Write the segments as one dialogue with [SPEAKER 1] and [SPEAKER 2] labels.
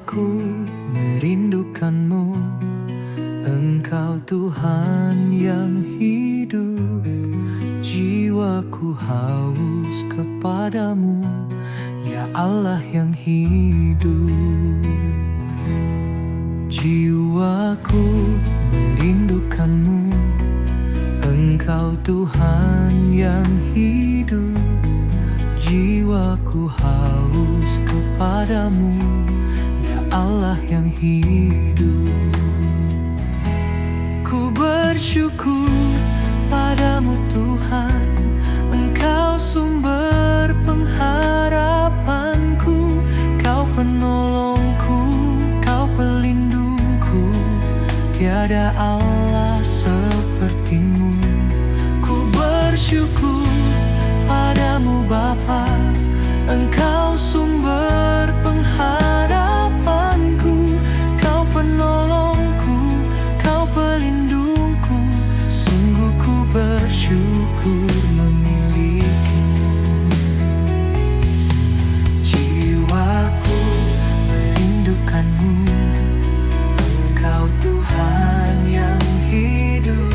[SPEAKER 1] Jiwaku merindukanmu, Engkau Tuhan yang hidup. Jiwaku haus kepadamu, ya Allah yang hidup. Jiwaku merindukanmu, Engkau Tuhan yang hidup. Jiwaku haus kepadamu, ya Allah yang hidup. Ku bersyukur padamu Tuhan, Engkau sumber pengharapanku. Kau penolongku, Kau pelindungku, tiada Allah sepertimu. Ku bersyukur padamu Bapa, Engkau sumber pengharapanku. Kau penolongku, Kau pelindungku, sungguh ku bersyukur memilikimu. Jiwaku merindukanmu, Engkau Tuhan yang hidup.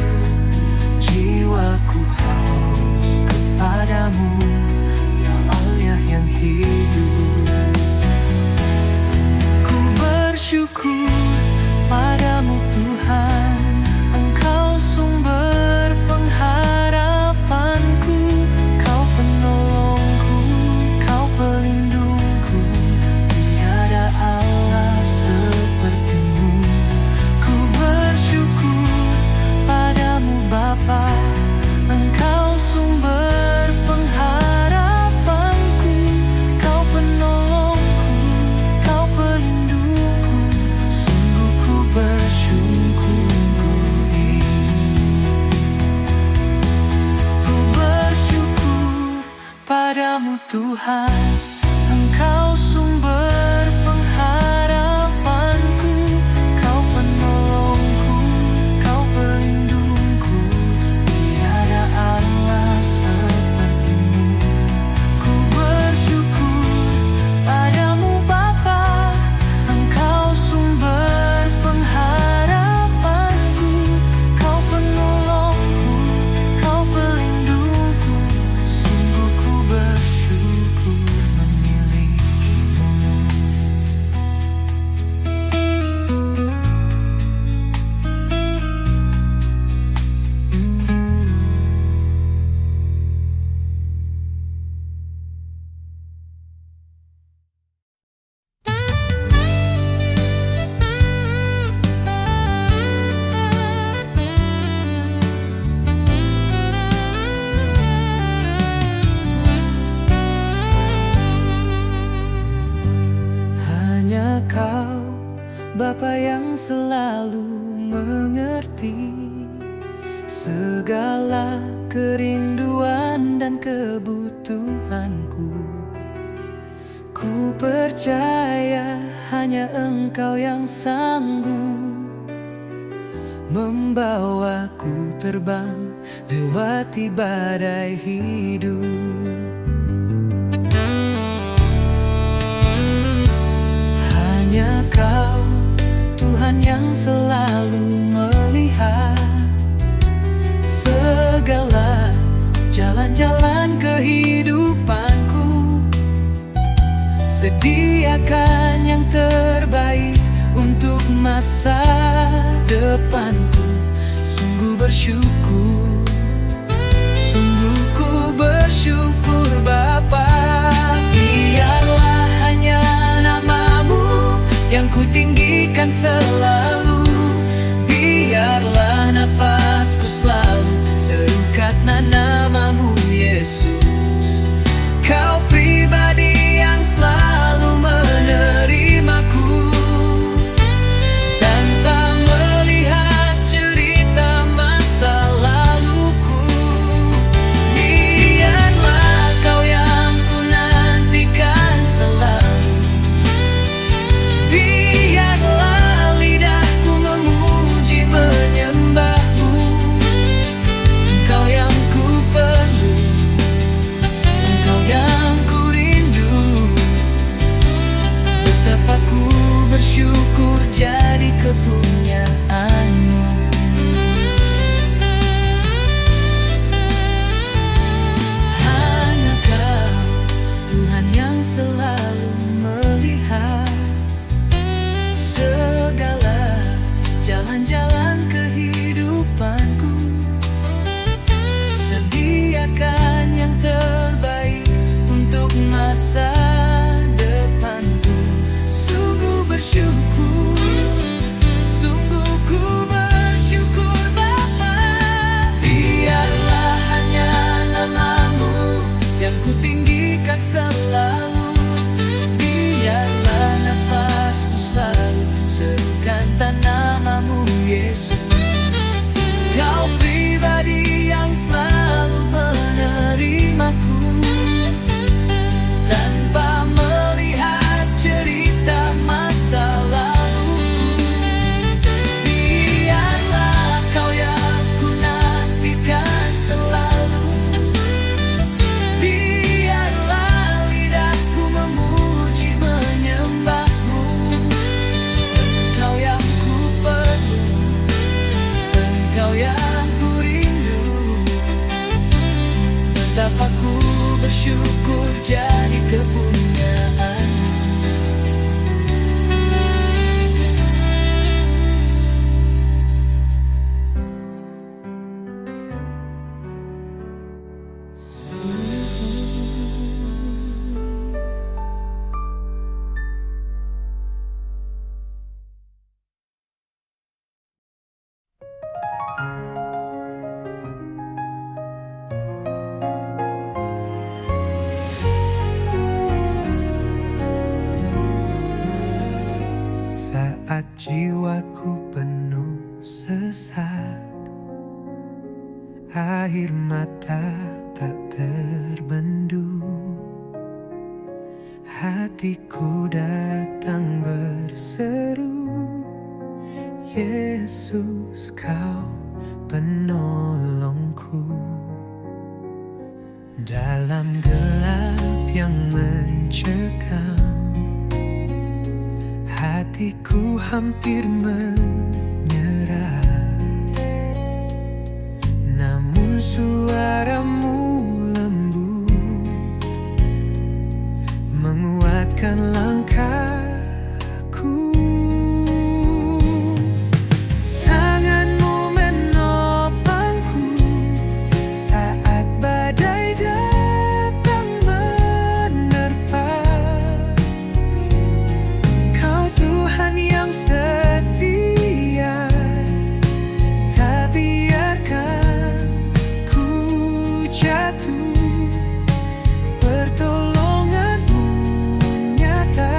[SPEAKER 1] Jiwaku haus kepadamu, ya Allah yang hidup. Ku bersyukur padamu Tuhan, Engkau sumber pengharapanku. Kau penolongku, Kau pelindungku, tiada Allah sepertimu. Ku bersyukur padamu Bapa, Engkau sumber pengharapanku. Kau penolongku, Kau pelindungku, sungguh ku bersyukur. Ku bersyukur padamu Tuhan, Engkau sumber pengharapanku. Kau penolongku, Kau pelindungku, tiada Allah sepertimu. Ku bersyukur padamu Bapa, Engkau sumber pengharapanku. Kau penolongku, Kau pelindungku, sungguh ku bersyukur memilikimu. Hanya Kau, Bapa yang selalu mengerti segala kerinduan dan kebutuhanku. Ku percaya hanya Engkau yang sanggup membawaku terbang lewati badai hidup. Hanya Kau, Tuhan yang selalu melihat segala jalan-jalan kehidupanku. Sediakan yang terbaik untuk masa depanku. Sungguh bersyukur, sungguh ku bersyukur Bapa. Biarlah hanya nama-Mu yang ku tinggikan selalu. Biarlah nafasku selalu serukan nama-Mu Yesus. Kau pribadi yang selalu menerimaku tanpa melihat cerita masa laluku. Biarlah Kau yang ku nantikan selalu. Biarlah lidah masa depanku. Sungguh bersyukur, sungguh ku bersyukur Bapa. Biarlah hanya nama-Mu yang ku tinggikan selalu. Biarlah nafasku selalu serukan nama-Mu Yesus. Kau pribadi yang selalu menerimaku tanpa melihat cerita masa laluku. Biarlah Kau yang ku nantikan selalu. Biarlah lidahku memuji menyembah-Mu. Engkau yang ku perlu, Engkau yang ku rindu. Betapa ku bersyukur jadi kepunyaan.
[SPEAKER 2] Saat jiwaku penuh sesat, air mata tak terbendung, hatiku datang berseru, Yesus Kau penolongku. Dalam gelap yang mencekam, hatiku hampir menyerah. Namun suara-Mu lembut menguatkan langkahku. Tangan-Mu menopangku saat badai datang menerpa. Kau Tuhan yang setia, tak biarkan ku jatuh. Pertolongan-Mu nyata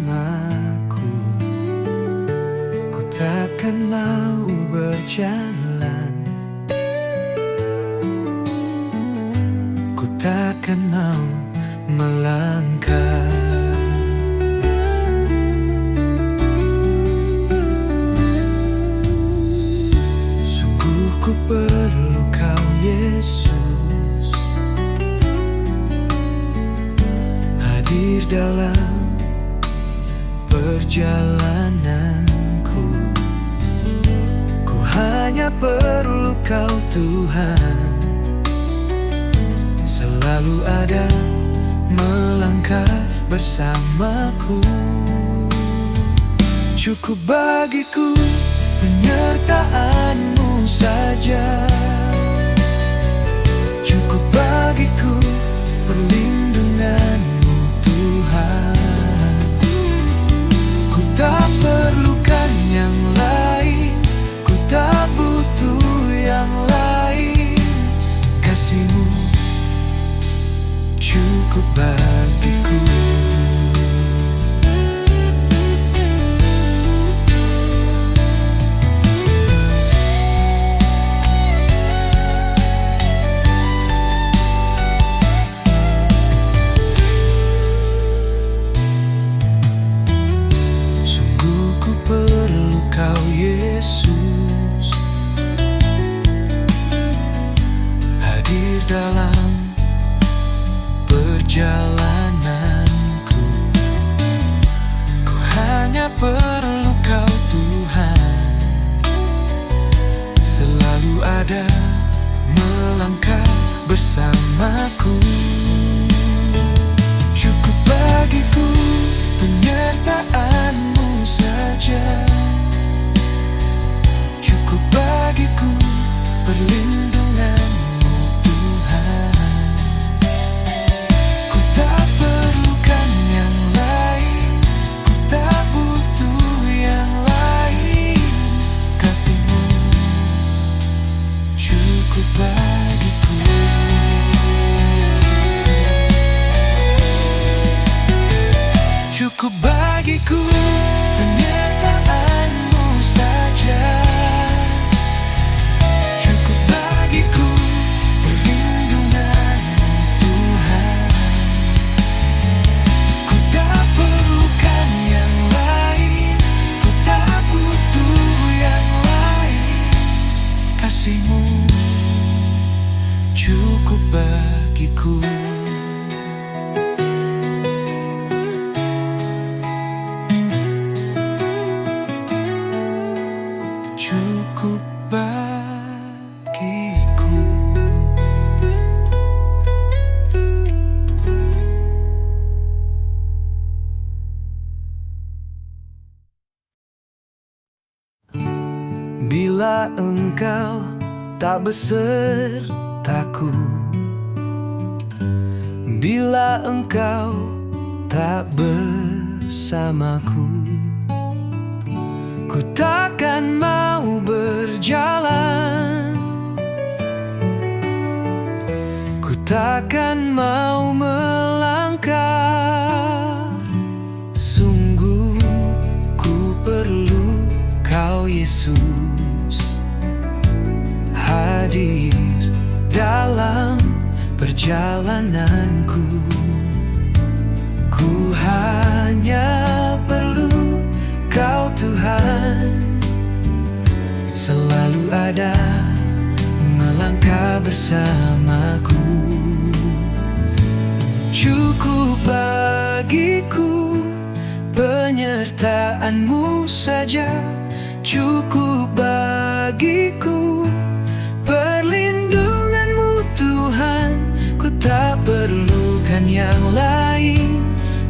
[SPEAKER 2] bersamaku. Ku takkan mau berjalan, ku takkan mau melangkah. Sungguh ku perlu Kau Yesus, hadir dalam perjalananku. Ku hanya perlu Kau Tuhan, selalu ada melangkah bersamaku. Cukup bagiku penyertaan-Mu saja, cukup bagiku perlindungan-Mu Tuhan. Ku tak perlukan yang lain, ku tak butuh yang lain. Kasih-Mu cukup bagiku. Sungguh ku perlu Kau Yesus, hadir dalam perjalananku. Ku hanya perlu Kau Tuhan, selalu ada melangkah bersamaku. Cukup bagiku penyertaan-Mu saja, cukup bagiku perlindungan-Mu Tuhan. Ku tak perlukan yang lain, ku tak butuh yang lain. Kasih-Mu cukup bagiku. Cukup bagiku penyertaan-Mu saja, cukup bagiku perlindungan-Mu Tuhan. Ku tak perlukan yang lain, ku tak butuh yang lain. Kasih-Mu cukup bagiku. Cukup bagiku. Bila Engkau tak besertaku, bila Engkau tak bersamaku, ku takkan mau berjalan, ku takkan mau melangkah. Sungguh ku perlu Kau Yesus, hadir dalam perjalananku. Ku hanya perlu Kau Tuhan, selalu ada melangkah bersamaku. Cukup bagiku penyertaan-Mu saja, cukup bagiku perlindungan-Mu Tuhan. Ku tak perlukan yang lain,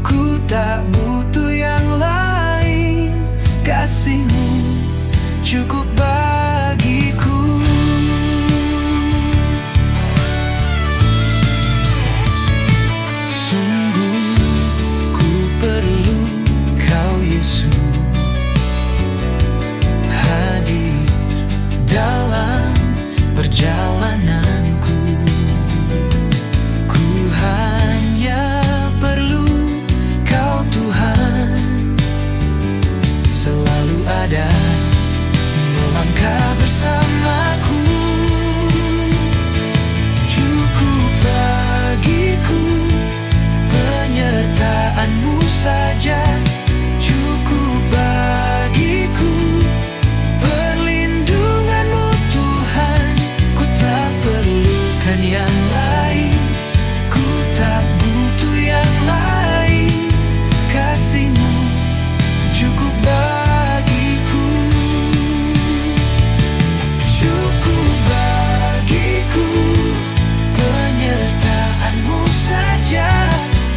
[SPEAKER 2] ku tak butuh yang lain. Kasih-Mu cukup bagiku. Sungguh ku perlu Kau Yesus, hadir dalam perjalananku. Ku hanya perlu Kau Tuhan, saja cukup bagiku. Perlindunganmu Tuhan, ku tak perlukan yang lain, ku tak butuh yang lain. Kasih-Mu cukup bagiku, cukup bagiku. Penyertaan-Mu saja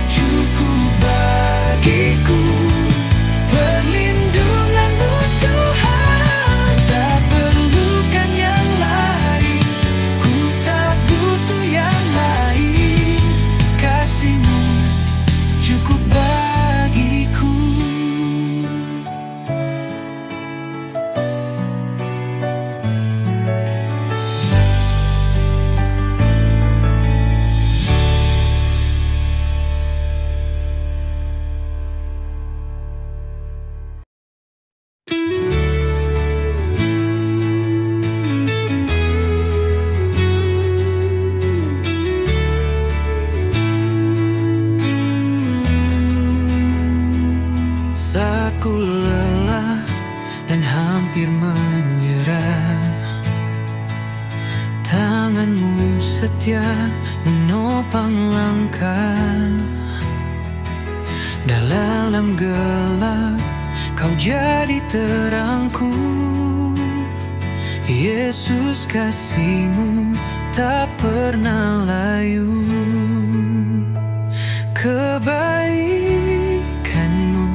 [SPEAKER 2] cukup bagiku. Perlindungan-Mu Tuhan, tak perlukan yang lain, ku tak butuh yang lain. Kasih-Mu cukup bagiku. Saat ku lelah dan hampir menyerah, tangan-Mu setia menopang langkah. Dalam gelap Kau jadi terangku. Yesus, kasih-Mu tak pernah layu. Kebaikan-Mu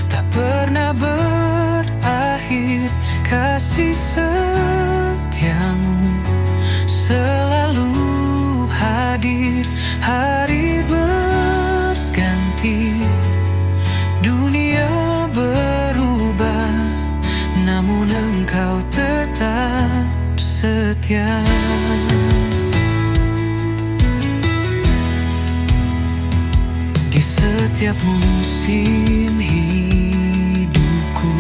[SPEAKER 2] tak pernah berakhir. Kasih setia-Mu selalu hadir. Hari berganti, dunia berubah, namun Engkau tetap setia. Di setiap musim hidupku,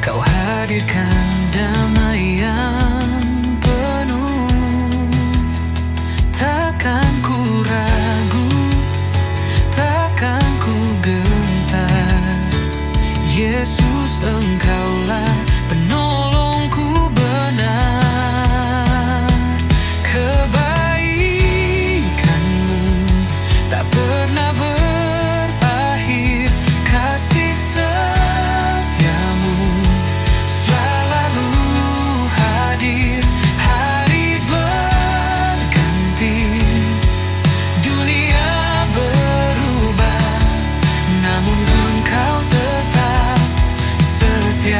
[SPEAKER 2] Kau hadirkan damai yang penuh. Takkan ku ragu, takkan ku gentar. Yesus, Engkaulah penolongku benar. Kebaikan-Mu tak pernah berakhir. Kasih setia-Mu selalu hadir. Hari berganti, dunia berubah, namun Engkau tetap setia.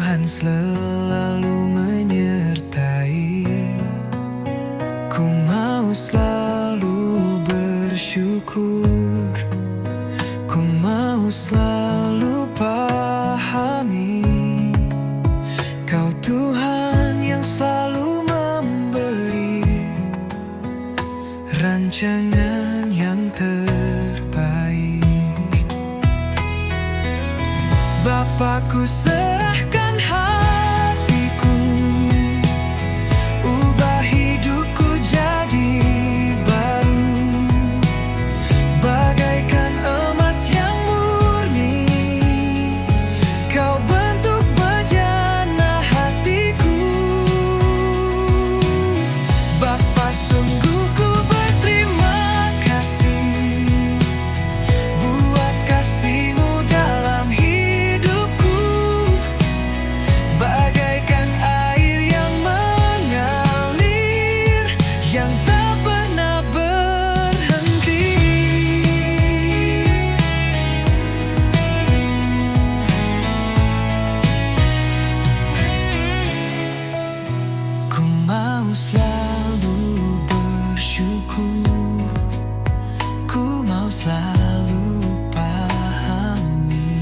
[SPEAKER 2] Tuhan selalu menyertai. Ku mau selalu bersyukur, ku mau selalu pahami Kau Tuhan yang selalu memberi rancangan yang terbaik. Bapa, ku serahkan hatiku, ubah hidupku jadi baru, bagaikan emas yang murni. Kau bentuk bejana hatiku. Bapa, sungguh ku berterima kasih buat kasih-Mu dalam hidupku, bagaikan air yang mengalir, yang tak pernah berhenti. Ku mau selalu bersyukur, ku mau selalu pahami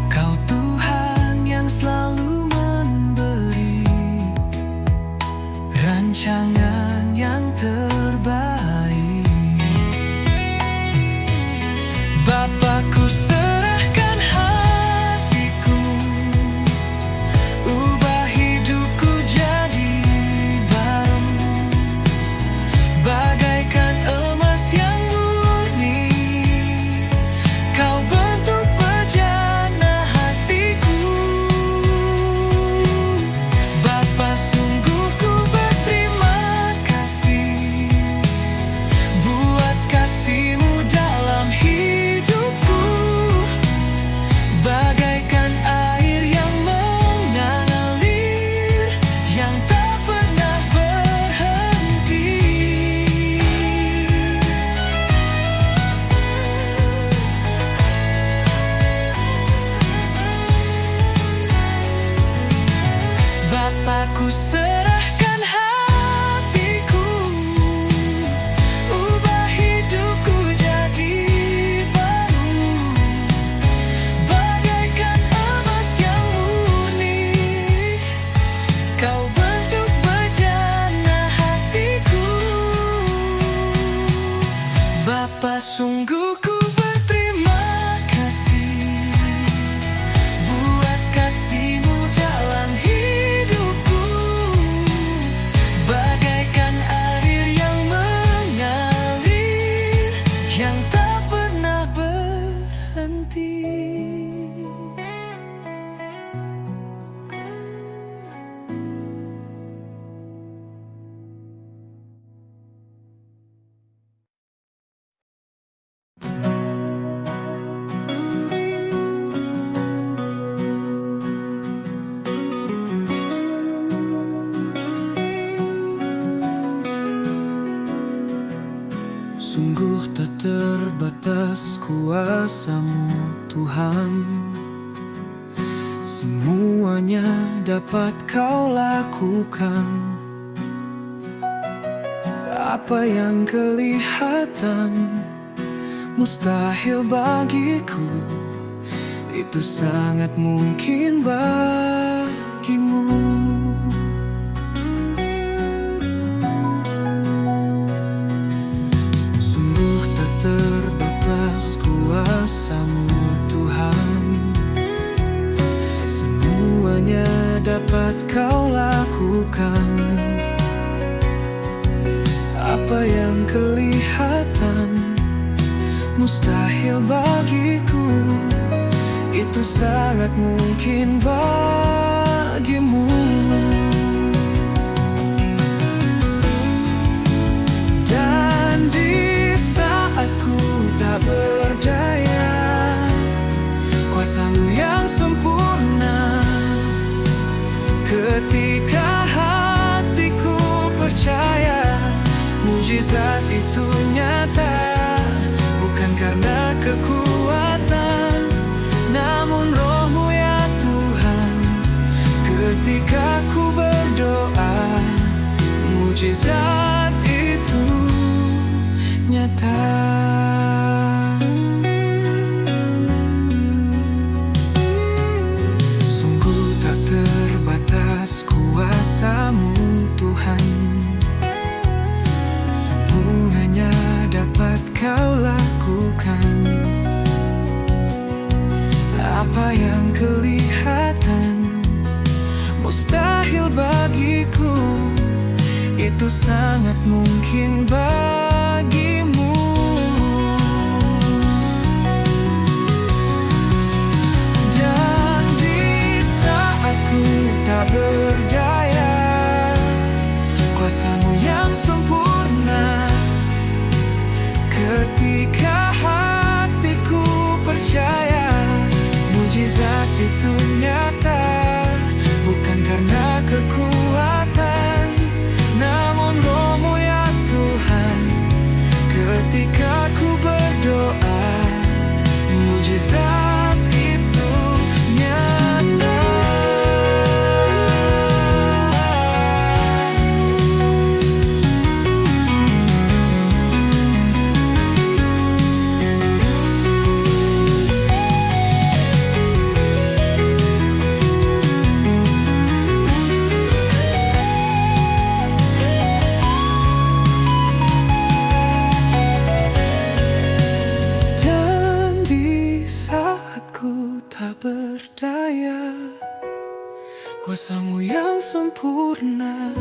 [SPEAKER 2] Kau Tuhan yang selalu memberi rancangan yang terbaik. Bapa, ku serahkan hatiku, ubah hidupku jadi baru, bagaikan emas yang murni. Kau bentuk bejana hatiku. Bapa, sungguh ku berterima kasih buat kasih-Mu dalam hidupku, bagaikan air yang mengalir, yang tak pernah berhenti. Bapa, ku serahkan hatiku, ubah hidupku jadi baru, bagaikan emas yang murni. Kau bentuk bejana hatiku. Bapa, sungguh ku berterima kasih buat kasih-Mu dalam hidupku, bagaikan air yang mengalir, yang tak pernah berhenti. Sungguh tak terbatas kuasa-Mu Tuhan, semuanya dapat Kau lakukan. Apa yang kelihatan mustahil bagiku, itu sangat mungkin bagimu. Sungguh tak terbatas kuasa-Mu Tuhan, semuanya dapat Kau lakukan. Apa yang kelihatan mustahil bagiku, itu sangat mungkin bagimu. Dan di saat ku tak berdaya, kuasa-Mu yang sempurna, ketika hatiku percaya mujizat itu nyata, bukan karena kekuatan, namun Roh-Mu ya Tuhan. ketika ku berdoa, mujizat itu nyata. Sungguh tak terbatas kuasa-Mu Tuhan, semuanya dapat Kau lakukan. Apa yang kelihatan mustahil bagiku, itu sangat mungkin bagimu. Dan di saat ku tak berdaya, kuasa-Mu yang sempurna. Ketika hatiku percaya, mujizat itu nyata. Bukan karena kekuatan, namun Roh-Mu ya Tuhan. Ketika ku berdoa, mujizat itu nyata. Tak berdaya, kuasa-Mu yang sempurna.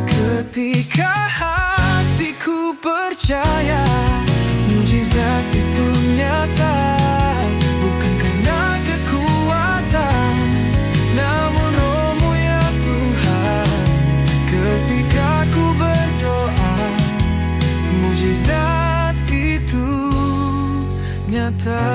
[SPEAKER 2] Ketika hatiku percaya, mujizat itu nyata. Bukan karena kekuatan, namun Roh-Mu ya Tuhan. Ketika ku berdoa, mujizat itu nyata.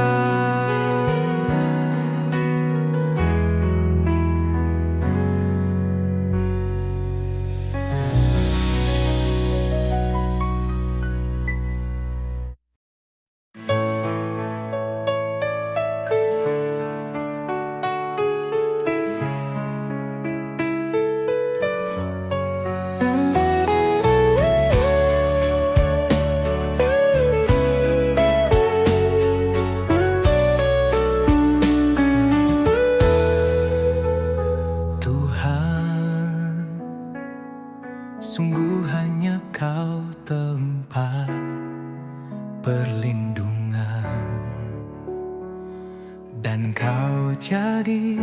[SPEAKER 2] Sungguh hanya Kau tempat perlindungan, dan Kau jadi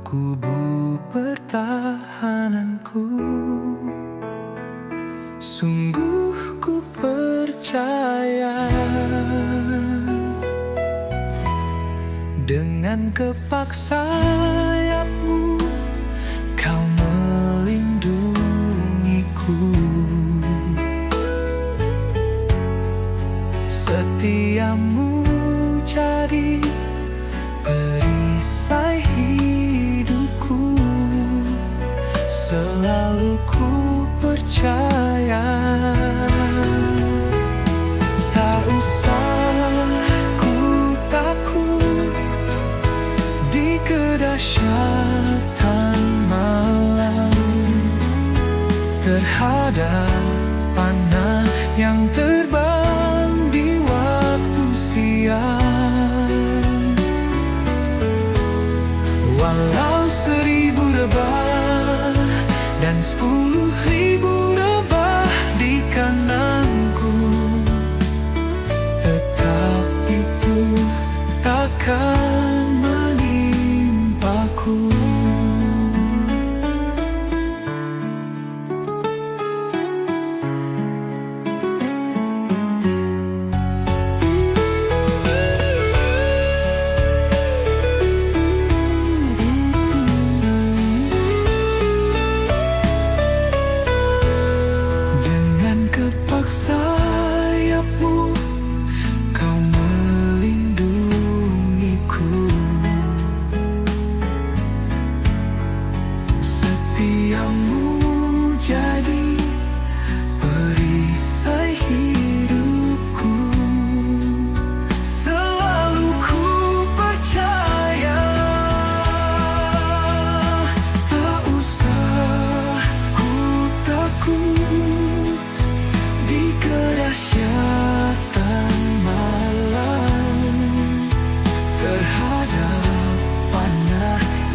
[SPEAKER 2] kubu pertahananku. Sungguh ku percaya, dengan kepak sayap-Mu Kau melindungiku. Setia-Mu jadi perisai hidupku. Selalu ku percaya, tak usah ku takut di kedahsyatan malam, terhadap panah yang terbang di waktu siang. Walau 1000 rebah dan 10.000 rebah di kananku, tetap itu takkan menimpaku.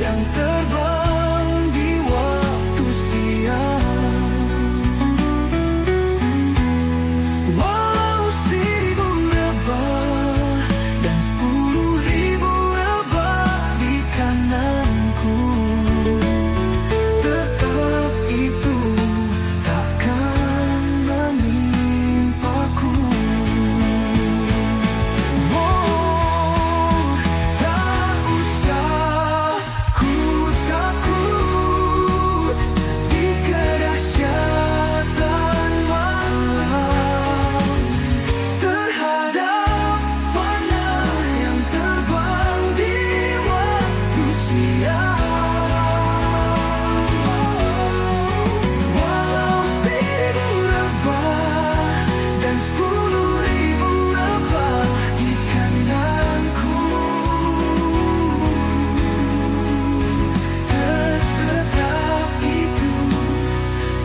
[SPEAKER 2] yang terbang di waktu siang. Walau 1000 lebah dan 10.000 lebah di kananku, tetap itu takkan menimpaku. Oh, tak usah ku takut di kedahsyatan malam, terhadap panah yang terbang di waktu siang. Walau 1000 lebah dan 10.000 lebah di kananku, tetap itu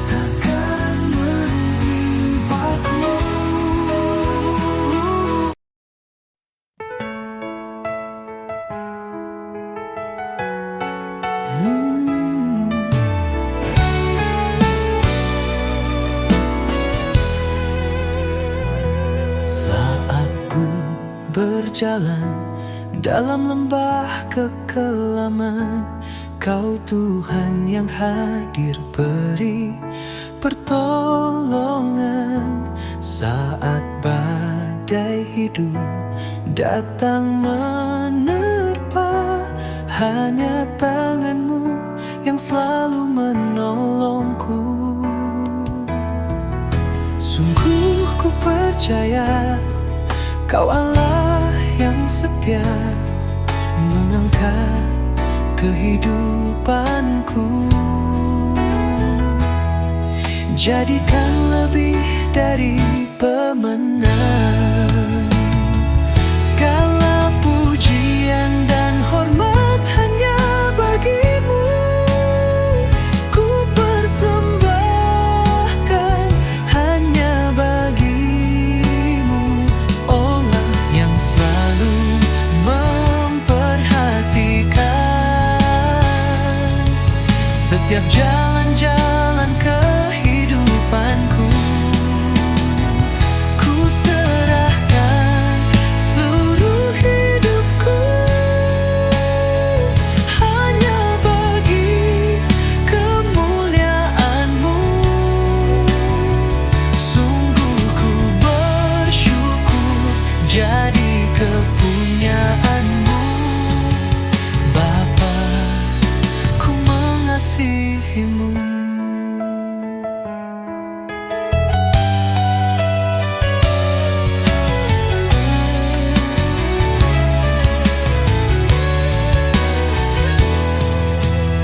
[SPEAKER 2] takkan menimpaku. Saat ku berjalan dalam lembah kekelaman, Kau Tuhan yang hadir beri pertolongan. Saat badai hidup datang menerpa, hanya tangan-Mu yang selalu menolongku. Sungguh ku percaya Kau Allah yang setia, mengangkat kehidupanku, jadikan lebih dari pemenang. Segala pujian dan hormat hanya bagi-Mu, ku persembahkan hanya bagi-Mu. Allah yang selalu memperhatikan setiap jalan-jalan kehidupanku. Ku serahkan seluruh hidupku hanya bagi kemuliaan-Mu. Sungguh ku bersyukur jadi kepunyaan-Mu, Bapa, ku mengasihi-Mu.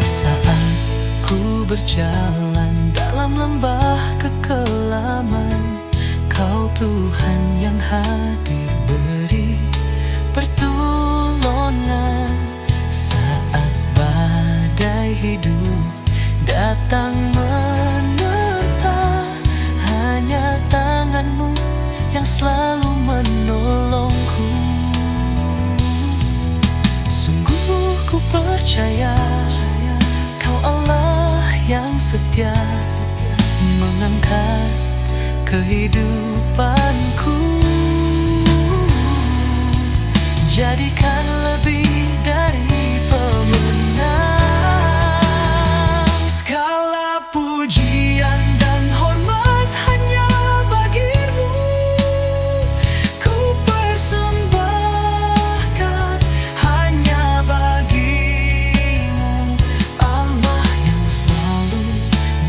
[SPEAKER 2] Saat ku berjalan dalam lembah kekelaman, Kau Tuhan yang hadir beri pertolongan. Saat badai hidup datang menerpa, hanya tangan-Mu yang selalu menolongku. Sungguh ku percaya Kau Allah yang setia, mengangkat kehidupanku, jadikan lebih dari pemenang. Segala pujian dan hormat hanya bagi-Mu, ku persembahkan hanya bagi-Mu. Allah yang selalu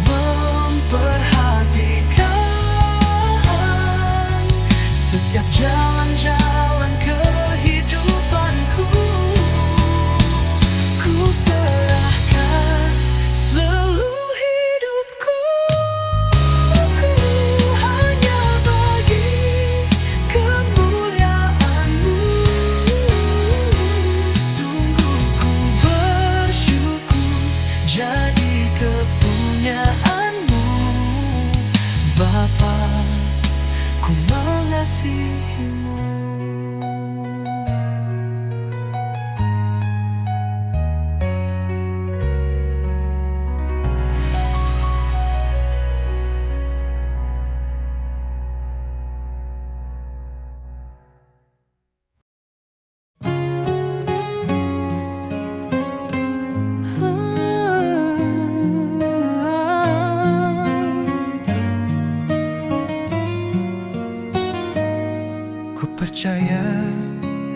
[SPEAKER 2] memperhatikan setiap jalan-jalan kehidupanku.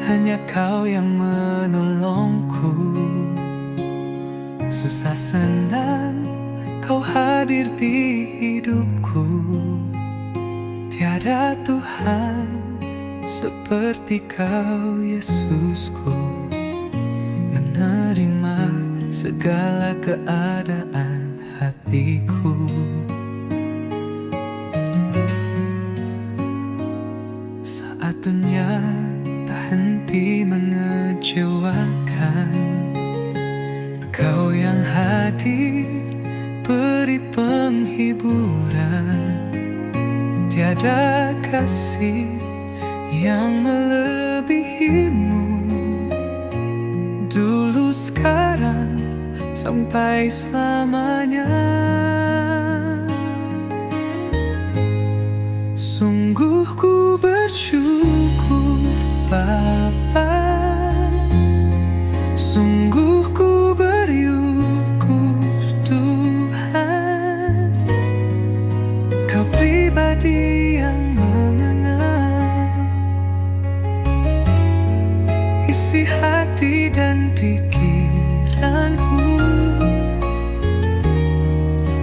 [SPEAKER 1] hanya Kau yang menolongku. Susah senang Kau hadir di hidupku. Tiada Tuhan seperti Kau, Yesusku, menerima segala keadaan hatiku. Saat dunia tak henti mengecewakan, Kau yang hadir beri penghiburan. Tiada kasih yang melebihimu. Dulu, sekarang, sampai selamanya. Sungguh ku bersyukur Bapa, sungguh ku bersyukur Tuhan. Kau pribadi yang mengenal isi hati dan pikiranku.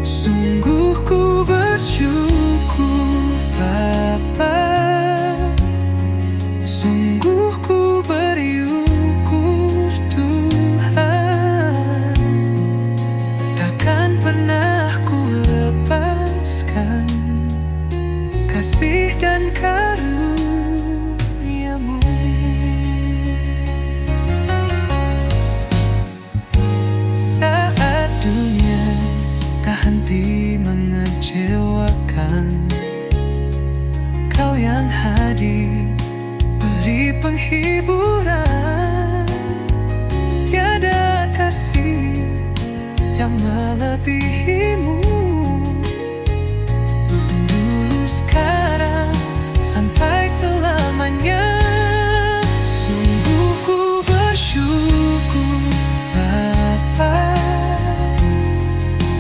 [SPEAKER 1] Sungguh ku bersyukur Bapa, sungguh ku bersyukur Tuhan. Takkan pernah ku lepaskan kasih dan karunia-Mu. Saat dunia tak henti mengecewakan, Kau yang hadir beri penghiburan. Tiada kasih yang melebihimu. Dulu, sekarang, sampai selamanya. Sungguh ku bersyukur Bapa,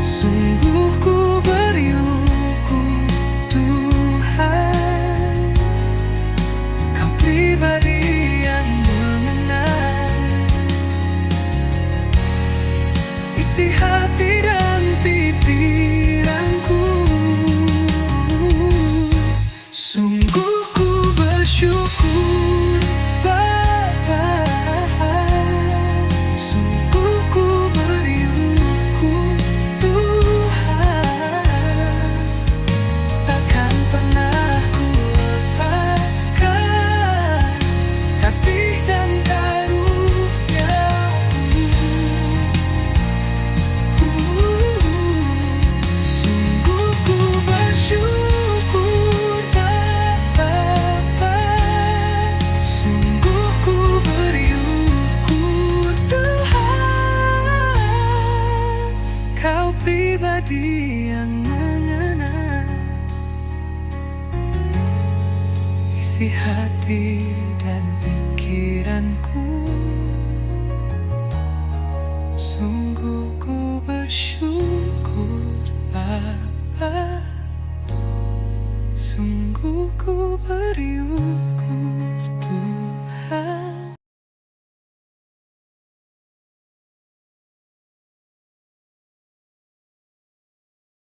[SPEAKER 1] sungguh ku bersyukur Tuhan. Kau pribadi yang mengenal isi hati dan pikiranku. Sungguh ku bersyukur Bapa, sungguh ku bersyukur Tuhan. Takkan pernah ku lepaskan kasih dan karunia-Mu. Sungguh ku bersyukur Bapa, sungguh ku bersyukur Tuhan. Kau pribadi yang mengenal isi hati dan pikiranku. Sungguh ku bersyukur